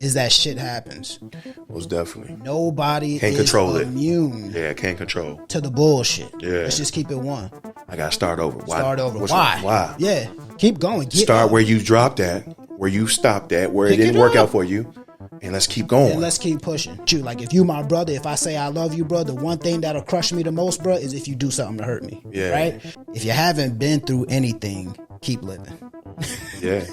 is that shit happens. Most definitely. Nobody can't is control immune. Yeah, can't control to the bullshit. Yeah. Let's just keep it one. I gotta start over. Why? Start over. Why? Why? Yeah. Keep going. Start where you dropped at, where you stopped at, where it didn't work out for you. And let's keep going. And let's keep pushing. True. Like if you my brother, if I say I love you, bro, the one thing that'll crush me the most, bro, is if you do something to hurt me. Yeah. Right? If you haven't been through anything, keep living. Yeah.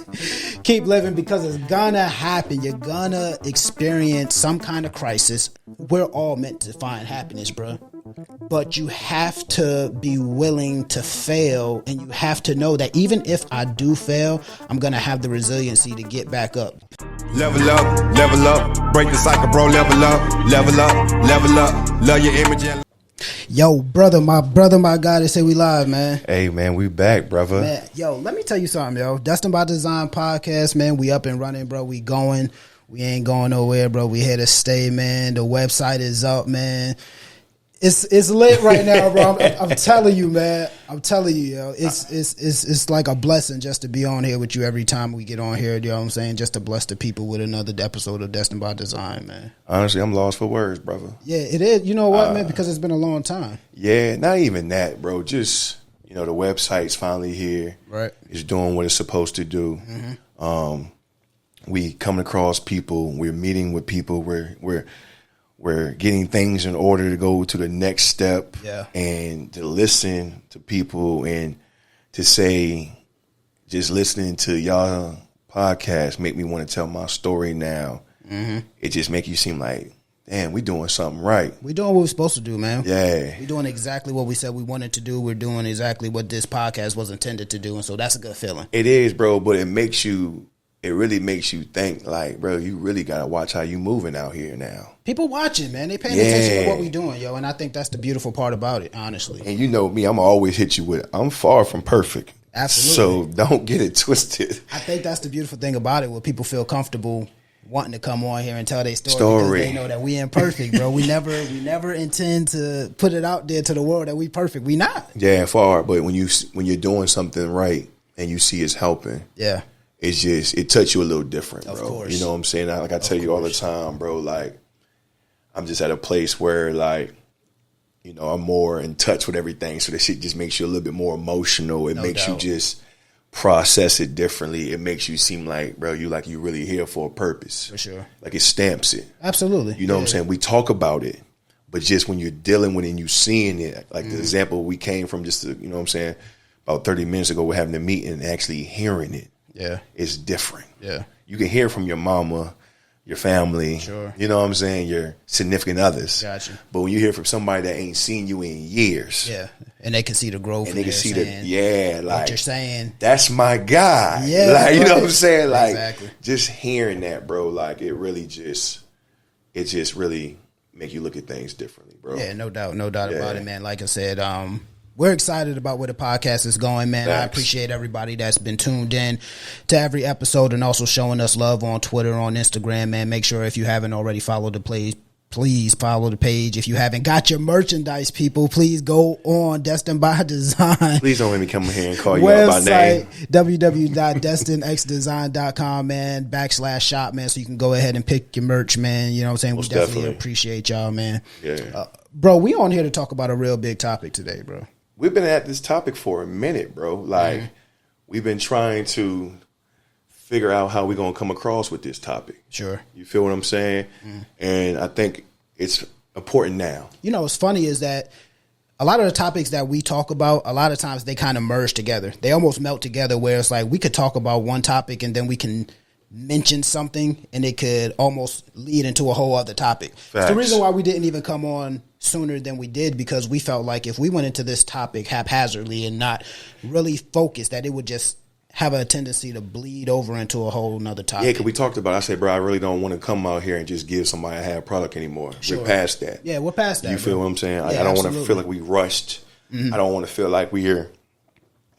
Keep living, because it's gonna happen. You're gonna experience some kind of crisis. We're all meant to find happiness, bro. But you have to be willing to fail, and you have to know that even if I do fail, I'm gonna have the resiliency to get back up. Level up, break the cycle, bro. Level up, love your image. Yo, my God, they say we live, man. Hey, man, we back, brother. Man, yo, let me tell you something, yo. Destined by Design podcast, man. We up and running, bro. We going. We ain't going nowhere, bro. We here to stay, man. The website is up, man. It's lit right now, bro. I'm telling you, man. I'm telling you, yo. It's like a blessing just to be on here with you every time we get on here. You know what I'm saying? Just to bless the people with another episode of Destined by Design, man. Honestly, I'm lost for words, brother. Yeah, it is. You know what, man? Because it's been a long time. Yeah, not even that, bro. Just, the website's finally here. Right. It's doing what it's supposed to do. Mm-hmm. We coming across people. We're meeting with people. We're getting things in order to go to the next step. Yeah. And to listen to people and to say, just listening to y'all podcast make me want to tell my story now. Mm-hmm. It just make you seem like, damn, we doing something right. We doing what we're supposed to do, man. Yeah. We doing exactly what we said we wanted to do. We're doing exactly what this podcast was intended to do. And so that's a good feeling. It is, bro, but it really makes you think, like, bro, you really got to watch how you moving out here now. People watching, man. They paying attention to what we doing, yo. And I think that's the beautiful part about it, honestly. And you know me, I'm always hit you with, I'm far from perfect. Absolutely. So don't get it twisted. I think that's the beautiful thing about it, where people feel comfortable wanting to come on here and tell their story. Because they know that we ain't perfect, bro. We never intend to put it out there to the world that we perfect. We not. Yeah, far. But when you're doing something right and you see it's helping. Yeah. It's just, it touches you a little different, bro. Of course. You know what I'm saying? Like I tell you all the time, bro, like, I'm just at a place where, like, I'm more in touch with everything. So that shit just makes you a little bit more emotional. It makes you just process it differently. It makes you seem like, bro, you really here for a purpose. For sure. Like it stamps it. Absolutely. You know what I'm saying? We talk about it, but just when you're dealing with it and you seeing it, like the example we came from just, you know what I'm saying, about 30 minutes ago, we're having a meeting and actually hearing it. Yeah. It's different. Yeah. You can hear from your mama, your family, sure. You know what I'm saying, your significant others. Gotcha. But when you hear from somebody that ain't seen you in years. Yeah. And they can see the growth. And they can see like what you're saying. That's my guy. Yeah. Like, you know what I'm saying? Like, exactly. Just hearing that, bro, like it just really make you look at things differently, bro. Yeah, no doubt about it, man. Like I said, we're excited about where the podcast is going, man. Thanks. I appreciate everybody that's been tuned in to every episode and also showing us love on Twitter, on Instagram, man. Make sure if you haven't already followed the page, please follow the page. If you haven't got your merchandise, people, please go on Destined by Design. Please don't let me come here and call you out by name. www.destinedxdesign.com, man, /shop, man, so you can go ahead and pick your merch, man. You know what I'm saying? Most we definitely appreciate y'all, man. Yeah. Bro, we on here to talk about a real big topic today, bro. We've been at this topic for a minute, bro. Like, we've been trying to figure out how we're going to come across with this topic. Sure. You feel what I'm saying? And I think it's important now. You know, what's funny is that a lot of the topics that we talk about, a lot of times they kind of merge together. They almost melt together, where it's like we could talk about one topic and then we can mention something and it could almost lead into a whole other topic. It's the reason why we didn't even come on sooner than we did, because we felt like if we went into this topic haphazardly and not really focused, that it would just have a tendency to bleed over into a whole nother topic. Yeah, because we talked about it. I said, bro, I really don't want to come out here and just give somebody a half product anymore. Sure. We're past that. Yeah, we're past that. You feel what I'm saying? Yeah, I don't want to feel like we rushed. I don't want to feel like we're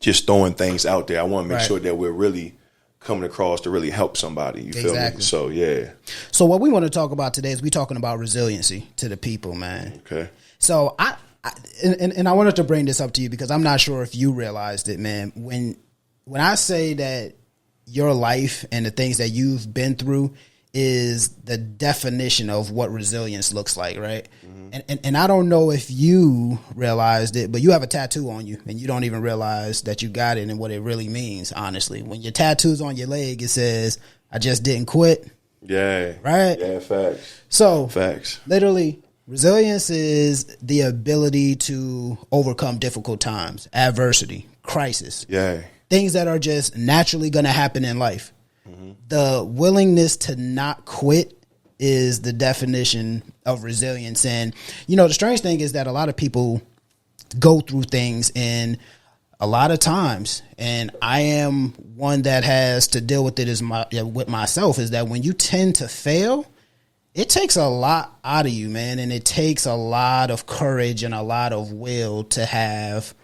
just throwing things out there. I want to make sure that we're really coming across to really help somebody. You feel me? So, yeah. So what we want to talk about today is we talking about resiliency to the people, man. Okay. So I wanted to bring this up to you because I'm not sure if you realized it, man. When I say that your life and the things that you've been through is the definition of what resilience looks like, right? And I don't know if you realized it, but you have a tattoo on you and you don't even realize that you got it and what it really means, honestly. When your tattoo's on your leg, it says, I just didn't quit. Yeah. Right? Yeah, facts. So, facts. Literally, resilience is the ability to overcome difficult times, adversity, crisis. Yeah. Things that are just naturally going to happen in life. The willingness to not quit is the definition of resilience. And, the strange thing is that a lot of people go through things and a lot of times, and I am one that has to deal with it with myself, is that when you tend to fail, it takes a lot out of you, man. And it takes a lot of courage and a lot of will to have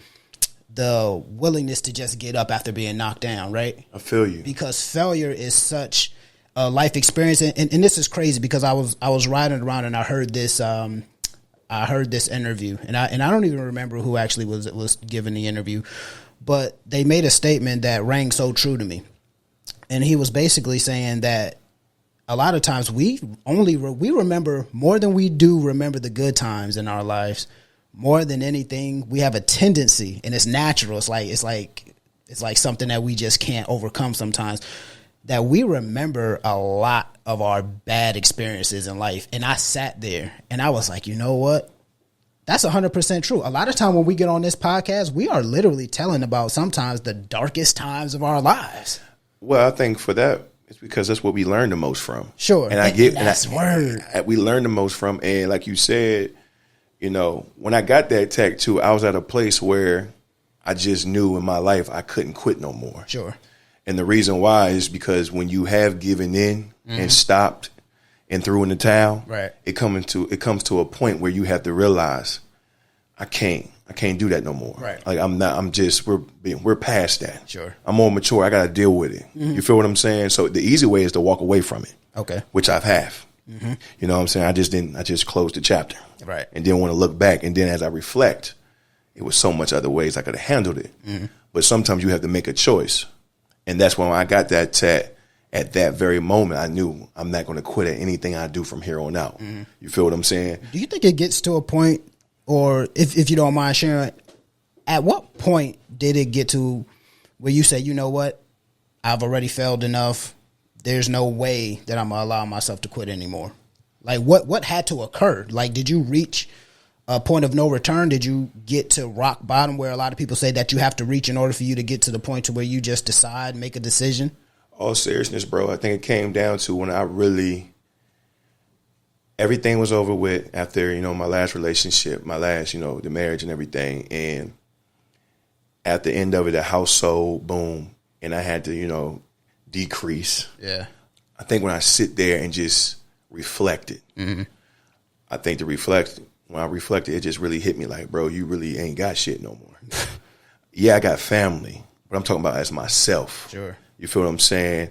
the willingness to just get up after being knocked down, right? I feel you. Because failure is such a life experience, and this is crazy because I was riding around and I heard this interview, and I don't even remember who actually was giving the interview, but they made a statement that rang so true to me, and he was basically saying that a lot of times we remember more than we do remember the good times in our lives. More than anything, we have a tendency, and it's natural. It's like something that we just can't overcome sometimes, that we remember a lot of our bad experiences in life. And I sat there and I was like, you know what? That's 100% true. A lot of time when we get on this podcast, we are literally telling about sometimes the darkest times of our lives. Well, I think for that, it's because that's what we learn the most from. Sure. And we learn the most from. And like you said, when I got that tattoo, I was at a place where I just knew in my life I couldn't quit no more. Sure. And the reason why is because when you have given in and stopped and threw in the towel, right, it comes to a point where you have to realize I can't do that no more. Right. Like we're past that. Sure. I'm more mature. I got to deal with it. You feel what I'm saying? So the easy way is to walk away from it. Okay. Which I've have. You know what I'm saying? I just closed the chapter. Right. And didn't want to look back. And then as I reflect, it was so much other ways I could have handled it. But sometimes you have to make a choice. And that's when I got that tat, at that very moment, I knew I'm not going to quit at anything I do from here on out. You feel what I'm saying? Do you think it gets to a point, or if you don't mind sharing, at what point did it get to where you say, you know what, I've already failed enough. There's no way that I'm going to allow myself to quit anymore. Like what had to occur? Like, did you reach a point of no return? Did you get to rock bottom where a lot of people say that you have to reach in order for you to get to the point to where you just decide, make a decision? All seriousness, bro, I think it came down to when everything was over with after, my last relationship, the marriage and everything. And at the end of it, the house sold, boom. And I had to, decrease. Yeah. I think when I sit there and just reflected, I think when I reflected, it just really hit me like, bro, you really ain't got shit no more. Yeah, I got family, but I'm talking about as myself. Sure. You feel what I'm saying?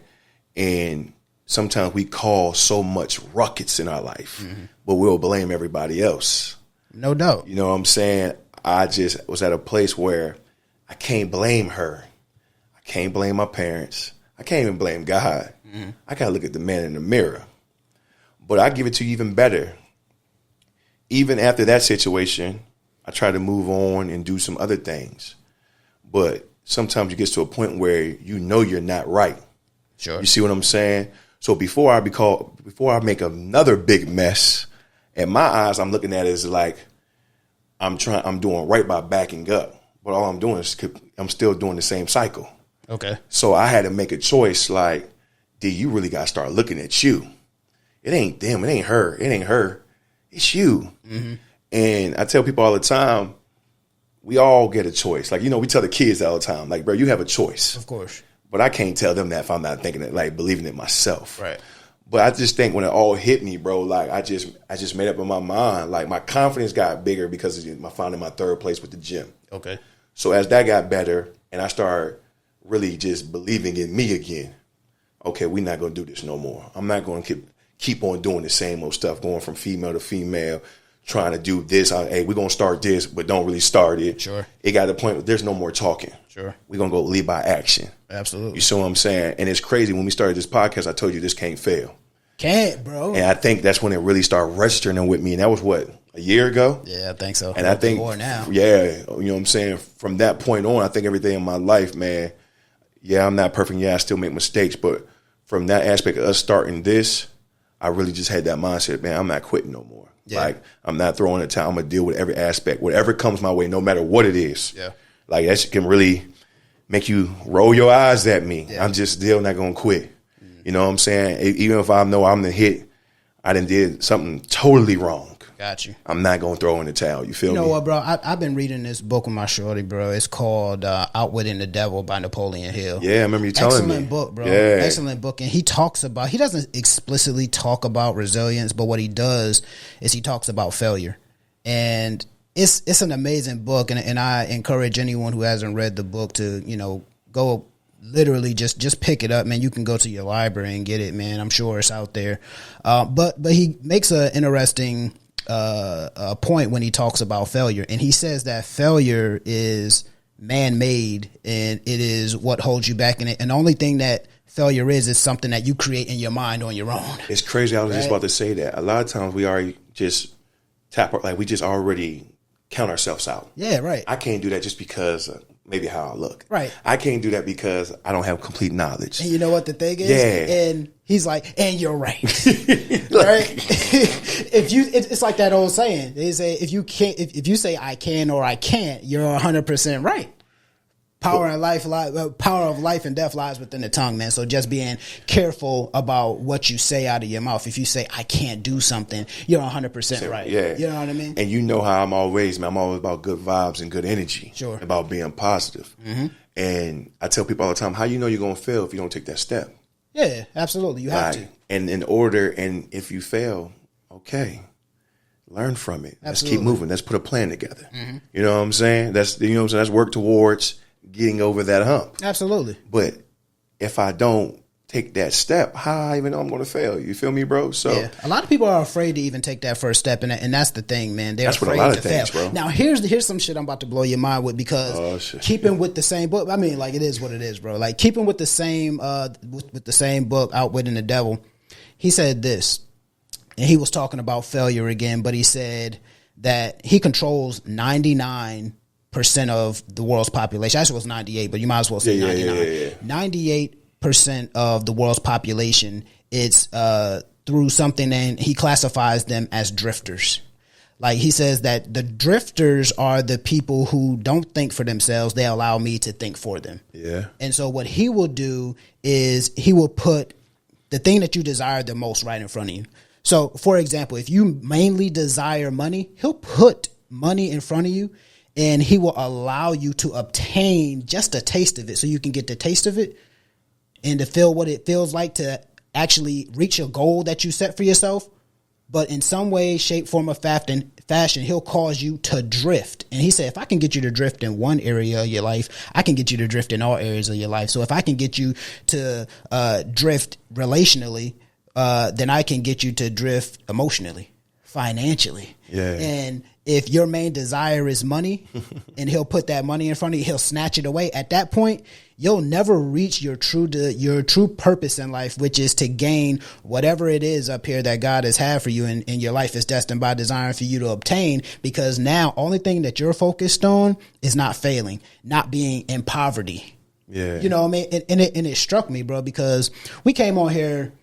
And sometimes we cause so much ruckus in our life, but we'll blame everybody else. No doubt. You know what I'm saying? I just was at a place where I can't blame her. I can't blame my parents. I can't even blame God. I got to look at the man in the mirror. But I give it to you even better. Even after that situation, I try to move on and do some other things. But sometimes you get to a point where you're not right. Sure. You see what I'm saying? So before I make another big mess, in my eyes, I'm looking at it as like I'm doing right by backing up. But all I'm doing is I'm still doing the same cycle. Okay. So I had to make a choice like, D, you really got to start looking at you. It ain't them. It ain't her. It ain't her. It's you. And I tell people all the time, we all get a choice. Like, we tell the kids all the time, like, bro, you have a choice. Of course. But I can't tell them that if I'm not thinking it, like believing it myself. Right. But I just think when it all hit me, bro, like I just made up in my mind, like my confidence got bigger because of finding my third place with the gym. Okay. So as that got better and I started really just believing in me again, okay, we're not going to do this no more. I'm not going to keep on doing the same old stuff, going from female to female, trying to do this. Hey, we're going to start this, but don't really start it. Sure. It got to the point where there's no more talking. Sure. We're going to go lead by action. Absolutely. You see what I'm saying? And it's crazy. When we started this podcast, I told you this can't fail. Can't, bro. And I think that's when it really started registering with me. And that was what, a year ago? Yeah, I think so. And I think more now. Yeah, you know what I'm saying? From that point on, I think everything in my life, man, yeah, I'm not perfect. Yeah, I still make mistakes. But from that aspect of us starting this, I really just had that mindset, man, I'm not quitting no more. Yeah. Like, I'm not throwing the towel. I'm going to deal with every aspect, whatever comes my way, no matter what it is. Yeah. Like, that shit can really make you roll your eyes at me. Yeah. I'm just still not going to quit. You know what I'm saying? Even if I know I'm the hit, I done did something totally wrong. Got you. I'm not going to throw in the towel. You feel me? You know what, bro? I've been reading this book with my shorty, bro. It's called Outwitting the Devil by Napoleon Hill. Yeah, I remember you telling me. Excellent book, bro. Yeah. Excellent book. And he doesn't explicitly talk about resilience, but what he does is he talks about failure. And it's an amazing book. And I encourage anyone who hasn't read the book to, go literally just pick it up, man. You can go to your library and get it, man. I'm sure it's out there. But he makes an interesting a point when he talks about failure, and he says that failure is man-made and it is what holds you back in it, and the only thing that failure is something that you create in your mind on your own. It's crazy. I was just about to say that a lot of times we already just we just already count ourselves out. Yeah, right. I can't do that just because maybe how I look. Right. I can't do that because I don't have complete knowledge. And you know what the thing is? Yeah. And he's like, and you're right. Right? It's like that old saying. They say if you say I can or I can't, you're 100% right. Power of life and death lies within the tongue, man. So just being careful about what you say out of your mouth. If you say I can't do something, you're 100% right. Yeah. You know what I mean? And you know how I'm always about good vibes and good energy. Sure. About being positive. Mm-hmm. And I tell people all the time, how you know you're going to fail if you don't take that step? Yeah, absolutely. You have to. And if you fail, okay, learn from it. Absolutely. Let's keep moving. Let's put a plan together. Mm-hmm. You know what I'm saying? That's work towards getting over that hump. Absolutely. But if I don't take that step, how I even know I'm going to fail? You feel me, bro? So yeah. A lot of people are afraid to even take that first step, and that's the thing, man. They're afraid to fail. Bro. Now, here's some shit I'm about to blow your mind with, because keeping with the same book, I mean, like, it is what it is, bro. Like, keeping with the same with the same book, Outwitting the Devil, he said this, and he was talking about failure again, but he said that he controls 99% of the world's population. Actually, it was 98, but you might as well say 99. 98% of the world's population, it's through something, and he classifies them as drifters. Like, he says that the drifters are the people who don't think for themselves. They allow me to think for them. Yeah. And so what he will do is he will put the thing that you desire the most right in front of you. So, for example, if you mainly desire money, he'll put money in front of you, and he will allow you to obtain just a taste of it, so you can get the taste of it and to feel what it feels like to actually reach a goal that you set for yourself. But in some way, shape, form, or fashion, he'll cause you to drift. And he said, if I can get you to drift in one area of your life, I can get you to drift in all areas of your life. So if I can get you to drift relationally, then I can get you to drift emotionally, financially. Yeah. And if your main desire is money and he'll put that money in front of you, he'll snatch it away. At that point, you'll never reach your true purpose in life, which is to gain whatever it is up here that God has had for you, and your life is destined by design for you to obtain, because now only thing that you're focused on is not failing, not being in poverty. Yeah. You know what I mean? And it struck me, bro, because we came on here,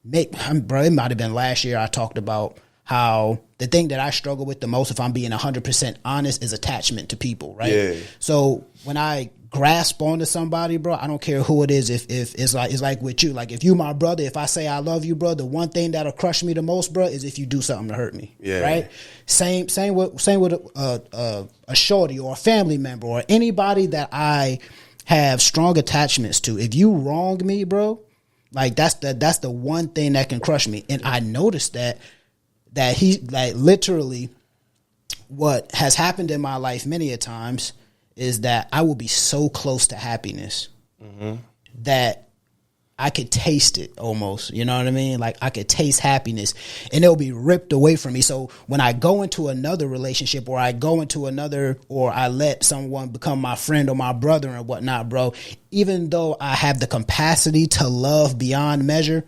bro, it might have been last year, I talked about how the thing that I struggle with the most, if I'm being 100% honest, is attachment to people, right? Yeah. So when I grasp onto somebody, bro, I don't care who it is. If it's like with you, like if you my brother, if I say I love you, bro, the one thing that'll crush me the most, bro, is if you do something to hurt me. Yeah. Right. Same with a shorty or a family member or anybody that I have strong attachments to. If you wrong me, bro, like that's the one thing that can crush me. And I noticed that he, like, literally what has happened in my life many a times is that I will be so close to happiness that I could taste it almost, you know what I mean? Like, I could taste happiness and it'll be ripped away from me. So when I go into another relationship, or I go into or I let someone become my friend or my brother and whatnot, bro, even though I have the capacity to love beyond measure,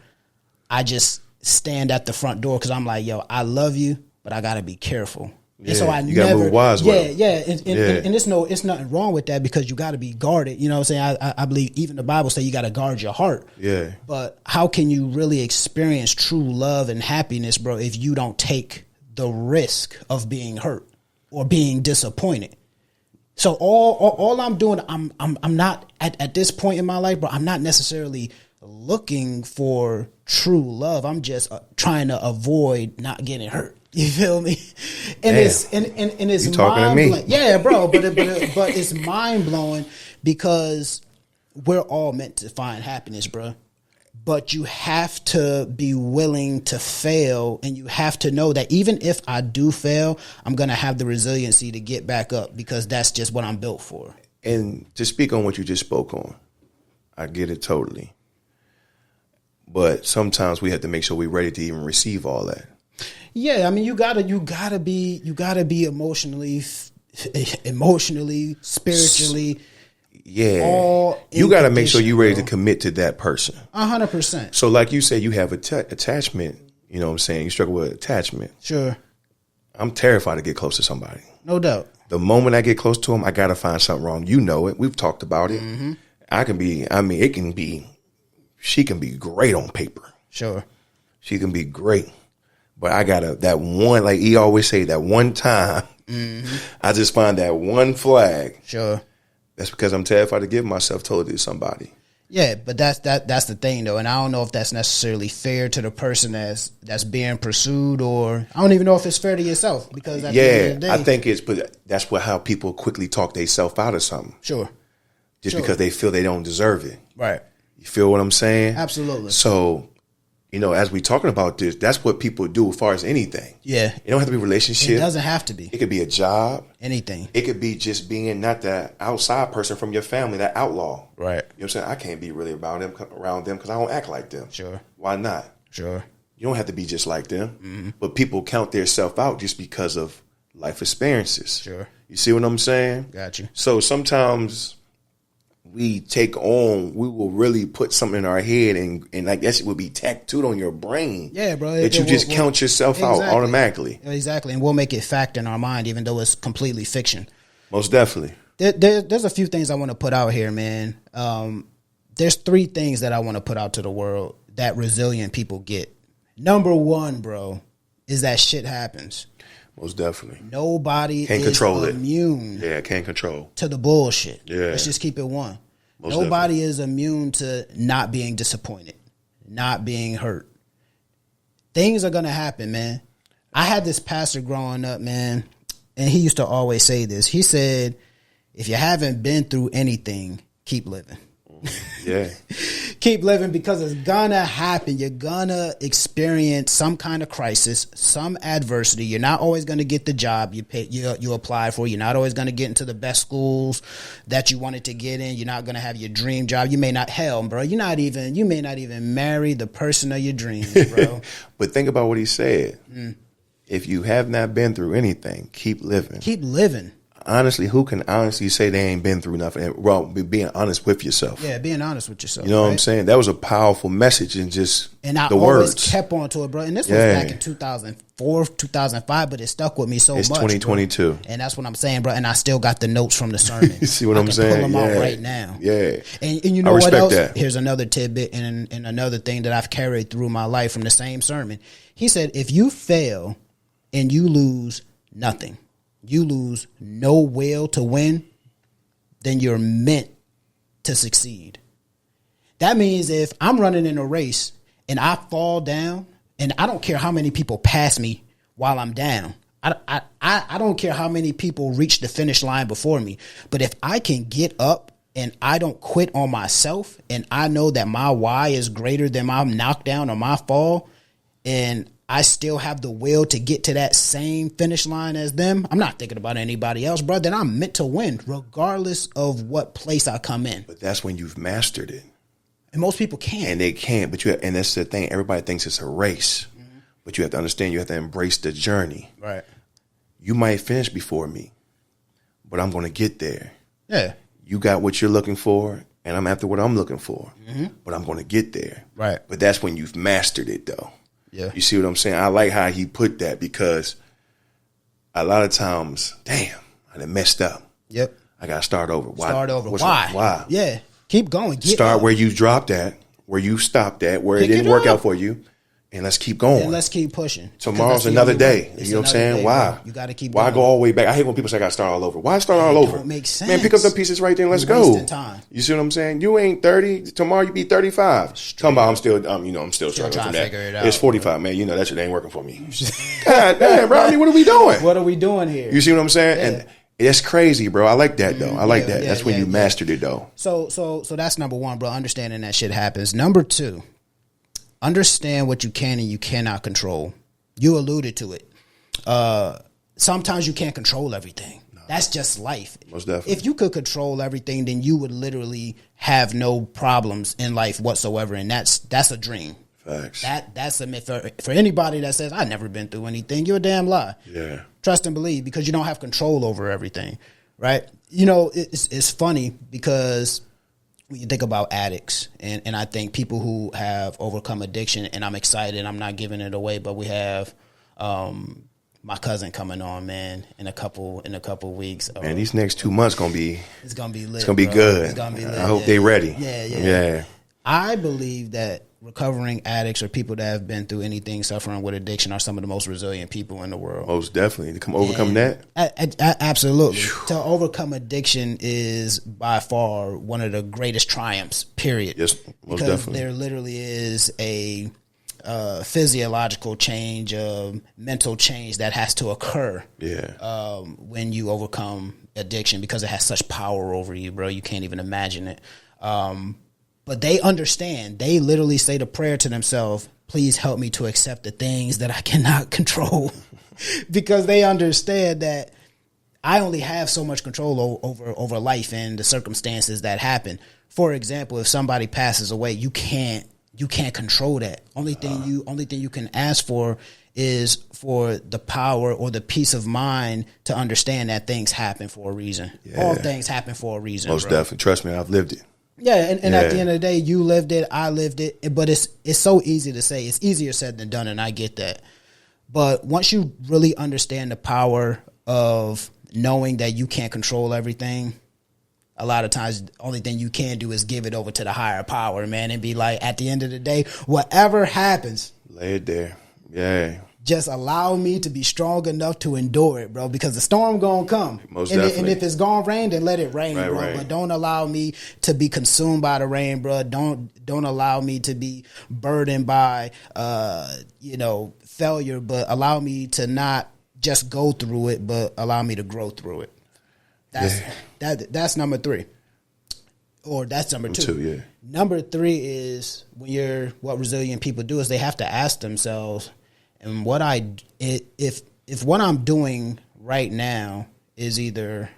I just stand at the front door because I'm like, yo, I love you, but I gotta be careful. Yeah, and so I you gotta move wise with them. And it's nothing wrong with that because you gotta be guarded. You know what I'm saying? I believe even the Bible says you gotta guard your heart. Yeah. But how can you really experience true love and happiness, bro, if you don't take the risk of being hurt or being disappointed? So all I'm doing, I'm not at this point in my life, bro, I'm not necessarily looking for true love. I'm just trying to avoid not getting hurt. You feel me? And it's you talking to me? Yeah, bro. But it's mind blowing because we're all meant to find happiness, bro. But you have to be willing to fail, and you have to know that even if I do fail, I'm gonna have the resiliency to get back up because that's just what I'm built for. And to speak on what you just spoke on, I get it totally. But sometimes we have to make sure we're ready to even receive all that. Yeah, I mean, you gotta be emotionally, spiritually. Yeah, you got to make sure you're ready to commit to that person. 100%. So, like you said, you have attachment. You know what I'm saying? You struggle with attachment. Sure. I'm terrified to get close to somebody. No doubt. The moment I get close to them, I got to find something wrong. You know it. We've talked about it. Mm-hmm. She can be great on paper. Sure. She can be great. But I got that one, like he always say, that one time, I just find that one flag. Sure. That's because I'm terrified to give myself totally to somebody. Yeah, but that's the thing though, and I don't know if that's necessarily fair to the person that's being pursued, or I don't even know if it's fair to yourself because at the end of the day, I think but that's how people quickly talk themselves out of something. Sure. Just because they feel they don't deserve it. Right. You feel what I'm saying? Absolutely. So, as we talking about this, that's what people do as far as anything. Yeah. It don't have to be a relationship. It doesn't have to be. It could be a job. Anything. It could be just being not that outside person from your family, that outlaw. Right. You know what I'm saying? I can't be really around them because I don't act like them. Sure. Why not? Sure. You don't have to be just like them. Mm-hmm. But people count their self out just because of life experiences. Sure. You see what I'm saying? Got you. So sometimes we will really put something in our head and I guess it would be tattooed on your brain. Yeah, bro. That you just count yourself out automatically. Exactly. And we'll make it fact in our mind, even though it's completely fiction. Most definitely. There's a few things I want to put out here, man. There's 3 things that I want to put out to the world that resilient people get. Number 1, bro, is that shit happens. Most definitely. Nobody can't is control immune. Yeah, can't control. To the bullshit. Yeah. Let's just keep it 1. Most Nobody is immune to not being disappointed, not being hurt. Things are going to happen, man. I had this pastor growing up, man, and he used to always say this. He said, if you haven't been through anything, keep living. Yeah. Keep living because it's gonna happen. You're gonna experience some kind of crisis, some adversity. You're not always gonna get the job you apply for. You're not always gonna get into the best schools that you wanted to get in. You're not gonna have your dream job. You may not bro. You may not even marry the person of your dreams, bro. But think about what he said. If you have not been through anything, keep living. Keep living. Honestly, who can honestly say they ain't been through nothing? Well, being honest with yourself. Yeah, being honest with yourself. You know what I'm saying? That was a powerful message in just and I the always words. Kept on to it, bro. And this was back in 2004, 2005, but it stuck with me so much. It's 2022. Bro. And that's what I'm saying, bro. And I still got the notes from the sermon. You see what I'm saying? Pull them out right now. Yeah. And you know what else? That. Here's another tidbit and another thing that I've carried through my life from the same sermon. He said, if you fail and you lose nothing, you lose no will to win, then you're meant to succeed. That means if I'm running in a race and I fall down, and I don't care how many people pass me while I'm down. I don't care how many people reach the finish line before me. But if I can get up and I don't quit on myself, and I know that my why is greater than my knockdown or my fall, and I still have the will to get to that same finish line as them, I'm not thinking about anybody else, bro. Then I'm meant to win regardless of what place I come in. But that's when you've mastered it. And most people can't. And they can't. And that's the thing. Everybody thinks it's a race. Mm-hmm. But you have to understand, you have to embrace the journey. Right. You might finish before me, but I'm going to get there. Yeah. You got what you're looking for, and I'm after what I'm looking for. Mm-hmm. But I'm going to get there. Right. But that's when you've mastered it, though. Yeah. You see what I'm saying? I like how he put that because a lot of times, damn, I done messed up. Yep. I got to start over. Why? Start over. Why? Why? Yeah. Keep going. Get Start up. where you dropped at, where you stopped at, where Pick it didn't it work up. out for you, and let's keep going. And let's keep pushing. Tomorrow's another day. You know what I'm saying? Why? You got to keep Why going. go all the way back? I hate when people say I got to start all over. Why start all over? Don't make sense. Man, pick up the pieces right there and let's You're go. wasting time. You see what I'm saying? You ain't 30. Tomorrow you be 35. Come on, I'm still struggling trying from to that. figure it out, It's 45, man. You know that shit ain't working for me. God damn, bro. I mean, what are we doing? What are we doing here? You see what I'm saying? Yeah. And it's crazy, bro. I like that though. I like that. yeah, That's when you mastered it though. So that's number one, bro. Understanding that shit happens. Number two, understand what you can and you cannot control. You alluded to it. Sometimes you can't control everything. No. That's just life. Most definitely. If you could control everything, then you would literally have no problems in life whatsoever, and that's a dream. Facts. That's a myth for anybody that says I've never been through anything. You're a damn lie. Yeah. Trust and believe, because you don't have control over everything, right? You know, it's funny because when you think about addicts, and I think people who have overcome addiction, and I'm excited, I'm not giving it away, but we have my cousin coming on, man, in a couple weeks. Man, these next 2 months gonna be it's gonna be lit. It's gonna be bro. good. It's gonna be lit. I hope they ready. Yeah. I believe that recovering addicts or people that have been through anything suffering with addiction are some of the most resilient people in the world. Most definitely. To overcome that? Absolutely. To overcome addiction is by far one of the greatest triumphs, period. Yes, most because definitely. There literally is a physiological change, mental change that has to occur when you overcome addiction, because it has such power over you, bro. You can't even imagine it. But they understand. They literally say the prayer to themselves, please help me to accept the things that I cannot control. Because they understand that I only have so much control over life and the circumstances that happen. For example, if somebody passes away, you can't control that. Only thing you can ask for is for the power or the peace of mind to understand that things happen for a reason. Yeah. All things happen for a reason. Most definitely. Trust me, I've lived it. Yeah, and at the end of the day, you lived it, I lived it, but it's so easy to say. It's easier said than done, and I get that. But once you really understand the power of knowing that you can't control everything, a lot of times the only thing you can do is give it over to the higher power, man, and be like, at the end of the day, whatever happens, lay it there. Yeah. Just allow me to be strong enough to endure it, bro, because the storm gonna come. Most definitely. And if it's gonna rain, then let it rain, bro. Right. But don't allow me to be consumed by the rain, bro. Don't allow me to be burdened by, failure, but allow me to not just go through it, but allow me to grow through it. That's number three. Or that's number two. Yeah. Number three is what resilient people do is they have to ask themselves, and if what I'm doing right now is either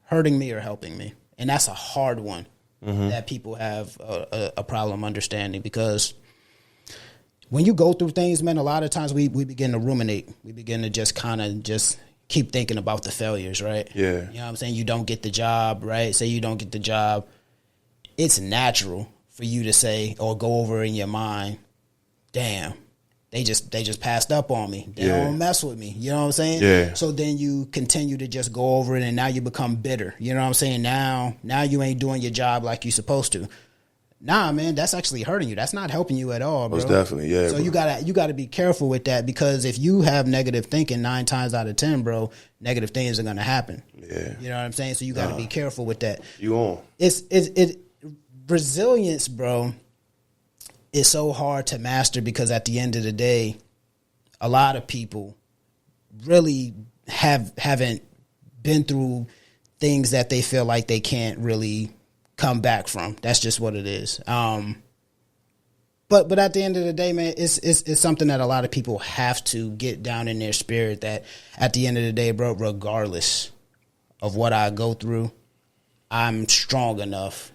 hurting me or helping me. And that's a hard one that people have a problem understanding, because when you go through things, man, a lot of times we begin to ruminate. We begin to just kind of just keep thinking about the failures, right? Yeah. You know what I'm saying? You don't get the job, right? Say you don't get the job. It's natural for you to say or go over in your mind, damn, they just passed up on me. They don't mess with me. You know what I'm saying? Yeah. So then you continue to just go over it, and now you become bitter. You know what I'm saying? Now you ain't doing your job like you supposed to. Nah, man, that's actually hurting you. That's not helping you at all, bro. Most definitely, yeah. So bro. you gotta be careful with that, because if you have negative thinking 9 times out of 10, bro, negative things are gonna happen. Yeah. You know what I'm saying? So you gotta be careful with that. You on. Resilience, bro, is so hard to master, because at the end of the day, a lot of people really haven't been through things that they feel like they can't really come back from. That's just what it is. But at the end of the day, man, it's something that a lot of people have to get down in their spirit, that at the end of the day, bro, regardless of what I go through, I'm strong enough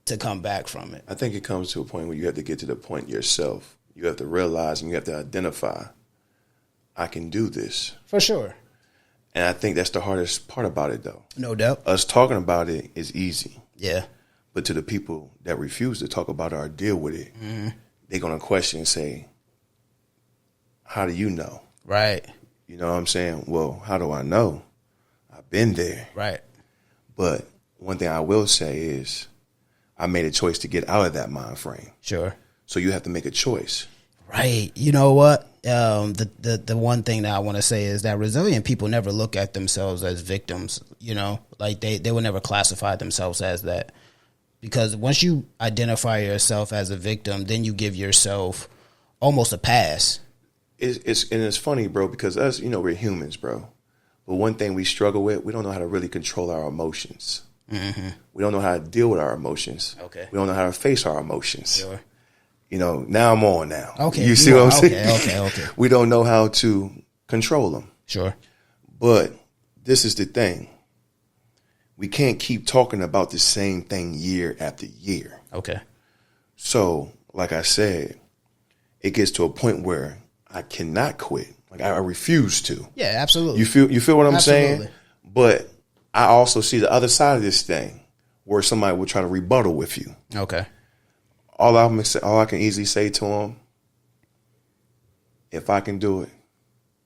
to come back from it. I think it comes to a point where you have to get to the point yourself. You have to realize and you have to identify, I can do this. For sure. And I think that's the hardest part about it, though. No doubt. Us talking about it is easy. Yeah. But to the people that refuse to talk about it or deal with it, they're going to question and say, how do you know? Right. You know what I'm saying? Well, how do I know? I've been there. Right. But one thing I will say is I made a choice to get out of that mind frame. Sure. So you have to make a choice. Right. You know what? The one thing that I want to say is that resilient people never look at themselves as victims, you know, like they will never classify themselves as that, because once you identify yourself as a victim, then you give yourself almost a pass. It's funny, bro, because us, you know, we're humans, bro. But one thing we struggle with, we don't know how to really control our emotions. Mm-hmm. We don't know how to deal with our emotions. Okay. We don't know how to face our emotions. Sure. You know, now I'm on now. Okay. You see what I'm saying? Okay. We don't know how to control them. Sure. But this is the thing. We can't keep talking about the same thing year after year. Okay. So, like I said, it gets to a point where I cannot quit. Like I refuse to. Yeah, absolutely. You feel what I'm Absolutely. saying? But I also see the other side of this thing where somebody will try to rebuttal with you. Okay. All I can easily say to them, if I can do it,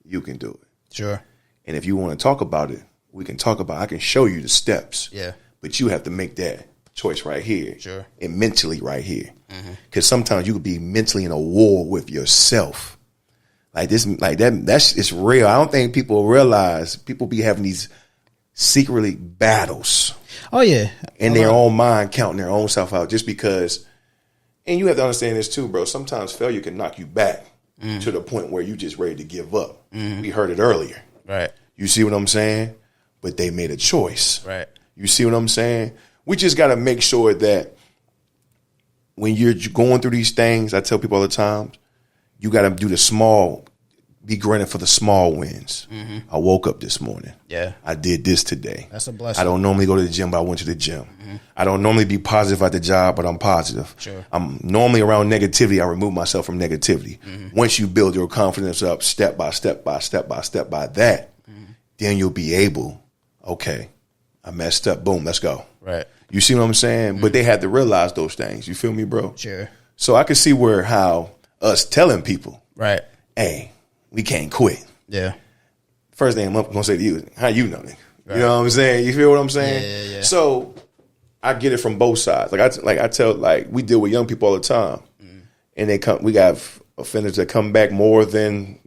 you can do it. Sure. And if you want to talk about it, we can talk about it. I can show you the steps. Yeah. But you have to make that choice right here. Sure. And mentally right here. Because sometimes you could be mentally in a war with yourself. Like this, like that's it's real. I don't think people realize people be having these secretly battles. Oh yeah. In their own mind, counting their own self out just because. And you have to understand this too, bro. Sometimes failure can knock you back to the point where you just ready to give up. We heard it earlier. Right. You see what I'm saying? But they made a choice. Right. You see what I'm saying? We just got to make sure that when you're going through these things, I tell people all the time, you got to do the small, be grateful for the small wins. I woke up this morning. Yeah. I did this today. That's a blessing. I don't normally go to the gym, but I went to the gym. I don't normally be positive at the job, but I'm positive. Sure. I'm normally around negativity. I remove myself from negativity. Once you build your confidence up step by step by step by step by that, then you'll be able, okay, I messed up. Boom, let's go. Right. You see what I'm saying? But they had to realize those things. You feel me, bro? Sure. So I can see how us telling people, right, hey, we can't quit. Yeah. First thing I'm going to say to you is, how you know me? Right. You know what I'm saying? You feel what I'm saying? Yeah. So I get it from both sides. I tell, we deal with young people all the time. And we got offenders that come back more than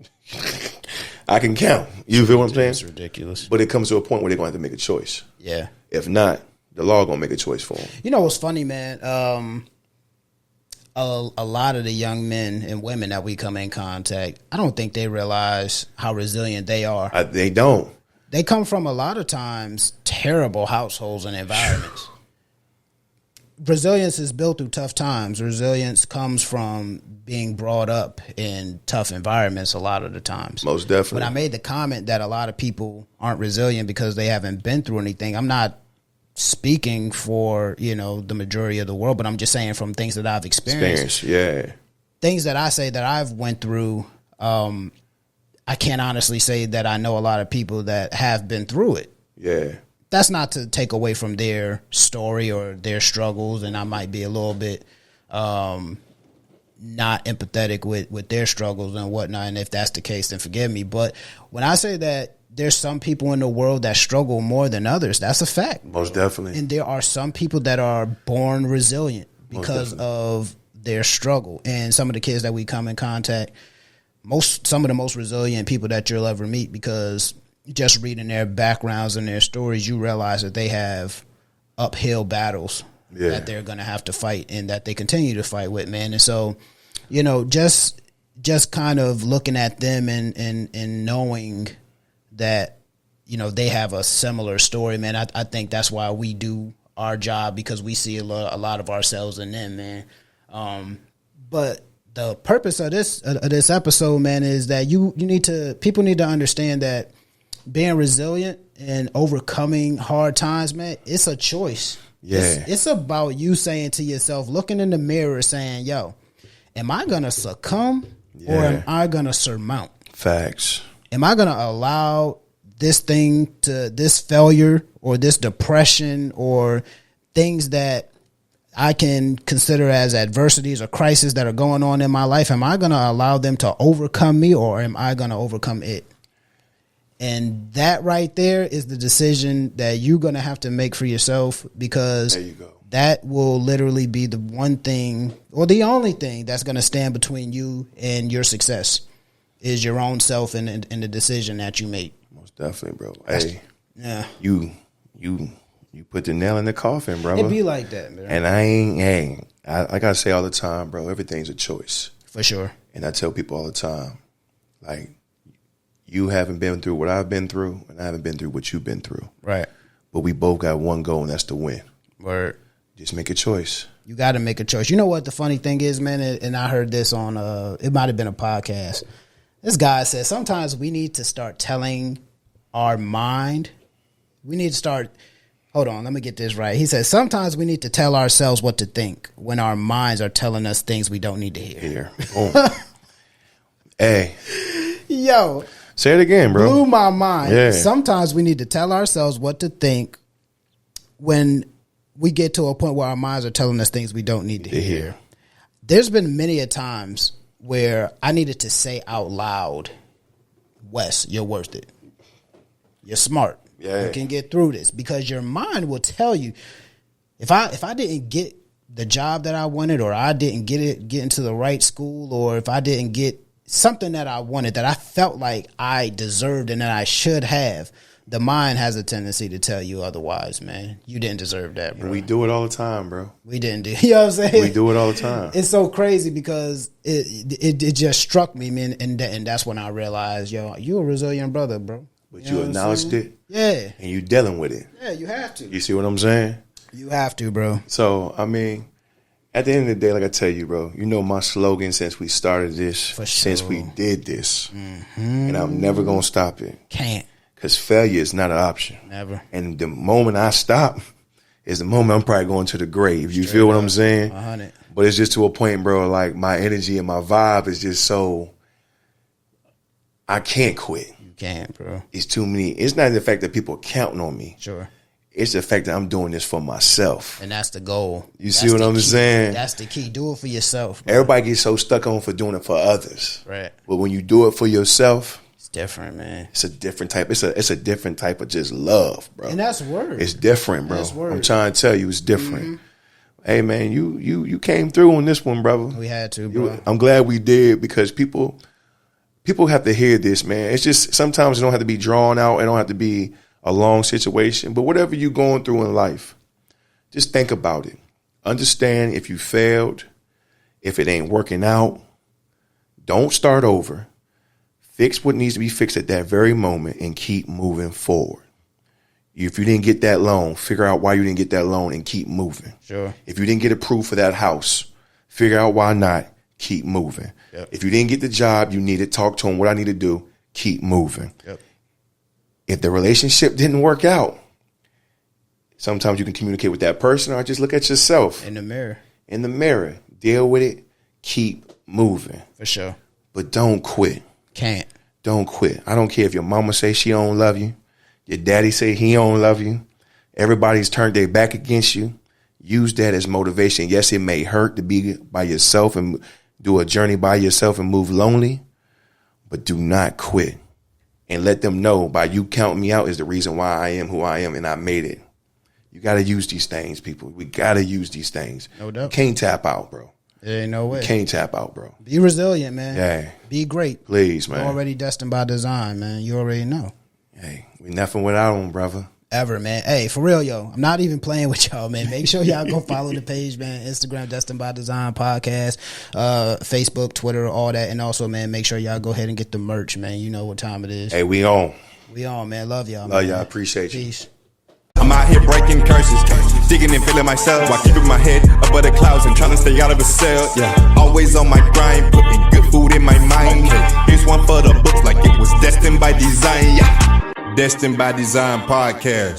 I can count. You feel what I'm saying? It's ridiculous. But it comes to a point where they're going to have to make a choice. Yeah. If not, the law going to make a choice for them. You know what's funny, man? A lot of the young men and women that we come in contact, I don't think they realize how resilient they are. They don't. They come from a lot of times terrible households and environments. Resilience is built through tough times. Resilience comes from being brought up in tough environments a lot of the times. Most definitely. When I made the comment that a lot of people aren't resilient because they haven't been through anything, I'm not speaking for, the majority of the world, but I'm just saying from things that I've experienced. Yeah. Things that I say that I've went through, I can't honestly say that I know a lot of people that have been through it. Yeah. That's not to take away from their story or their struggles, and I might be a little bit not empathetic with their struggles and whatnot, and if that's the case, then forgive me. But when I say that there's some people in the world that struggle more than others, that's a fact. Most definitely. And there are some people that are born resilient because of their struggle. And some of the kids that we come in contact, some of the most resilient people that you'll ever meet, because just reading their backgrounds and their stories, you realize that they have uphill battles that they're going to have to fight and that they continue to fight with, man. And so, just kind of looking at them and knowing that, they have a similar story, man. I think that's why we do our job, because we see a lot of ourselves in them, man. But the purpose of this episode, man, is that people need to understand that being resilient and overcoming hard times, man, it's a choice. Yeah. It's about you saying to yourself, looking in the mirror, saying, yo, am I going to succumb or am I going to surmount? Facts. Am I going to allow this failure or this depression or things that I can consider as adversities or crises that are going on in my life, am I going to allow them to overcome me, or am I going to overcome it? And that right there is the decision that you're going to have to make for yourself, because there you go. That will literally be the one thing or the only thing that's going to stand between you and your success is your own self and the decision that you make. Most definitely, bro. Hey, yeah, you put the nail in the coffin, bro. It be like that, man. And like I say all the time, bro, everything's a choice. For sure. And I tell people all the time, like, you haven't been through what I've been through, and I haven't been through what you've been through. Right. But we both got one goal, and that's to win. Word. Just make a choice. You got to make a choice. You know what the funny thing is, man? And I heard this on, it might have been a podcast. This guy said sometimes we need to start telling our mind. We need to start. Hold on, let me get this right. He said sometimes we need to tell ourselves what to think when our minds are telling us things we don't need to hear. Hey. Yo. Say it again, bro. Blew my mind. Yeah. Sometimes we need to tell ourselves what to think when we get to a point where our minds are telling us things we don't need to hear. There's been many a times where I needed to say out loud, Wes, you're worth it. You're smart. Yeah. You can get through this, because your mind will tell you, if I didn't get the job that I wanted, or I didn't get into the right school, or if I didn't get something that I wanted that I felt like I deserved and that I should have, the mind has a tendency to tell you otherwise, man. You didn't deserve that, bro. We do it all the time, bro. We didn't do. You know what I'm saying? We do it all the time. It's so crazy because it just struck me, man, and that's when I realized, yo, you a resilient brother, bro. But you acknowledged it, yeah, and you dealing with it. Yeah, you have to. You see what I'm saying? You have to, bro. So I mean, at the end of the day, like I tell you, bro, you know my slogan since we started this, since we did this, and I'm never gonna stop it. Can't. Because failure is not an option. Never. And the moment I stop is the moment I'm probably going to the grave. You feel what I'm saying? 100. But it's just to a point, bro, like my energy and my vibe is just so, I can't quit. You can't, bro. It's too many. It's not the fact that people are counting on me. Sure. It's the fact that I'm doing this for myself. And that's the goal. You see what I'm saying? That's the key. Do it for yourself, bro. Everybody gets so stuck on for doing it for others. Right. But when you do it for yourself, different, man. It's a different type. It's a different type of just love, bro. And that's word. It's different, bro. That's word. I'm trying to tell you, it's different. Hey, man, you came through on this one, brother. We had to, bro. I'm glad we did, because people have to hear this, man. It's just sometimes it don't have to be drawn out. It don't have to be a long situation. But whatever you're going through in life, just think about it. Understand if you failed, if it ain't working out, don't start over. Fix what needs to be fixed at that very moment and keep moving forward. If you didn't get that loan, figure out why you didn't get that loan and keep moving. Sure. If you didn't get approved for that house, figure out why not, keep moving. Yep. If you didn't get the job you needed, talk to them what I need to do, keep moving. Yep. If the relationship didn't work out, sometimes you can communicate with that person or just look at yourself. In the mirror. In the mirror. Deal with it. Keep moving. For sure. But don't quit. Can't. Don't quit. I don't care if your mama say she don't love you. Your daddy say he don't love you. Everybody's turned their back against you. Use that as motivation. Yes, it may hurt to be by yourself and do a journey by yourself and move lonely, but do not quit. And let them know by you counting me out is the reason why I am who I am and I made it. You got to use these things, people. We got to use these things. No doubt. Can't tap out, bro. There ain't no way. Can't tap out, bro. Be resilient, man. Yeah. Be great. Please, man. You're already destined by design, man. You already know. Hey, we nothing without them, brother. Ever, man. Hey, for real, yo. I'm not even playing with y'all, man. Make sure y'all go follow the page, man. Instagram, Destined by Design Podcast, Facebook, Twitter, all that. And also, man, make sure y'all go ahead and get the merch, man. You know what time it is. Hey, we on. We on, man. Love y'all, Love man. y'all. Appreciate you. Peace. I'm out here breaking curses, digging and feeling myself while keeping my head above the clouds and trying to stay out of a cell. Yeah, always on my grind, putting good food in my mind. Here's one for the books, like it was destined by design. Yeah, Destined by Design Podcast.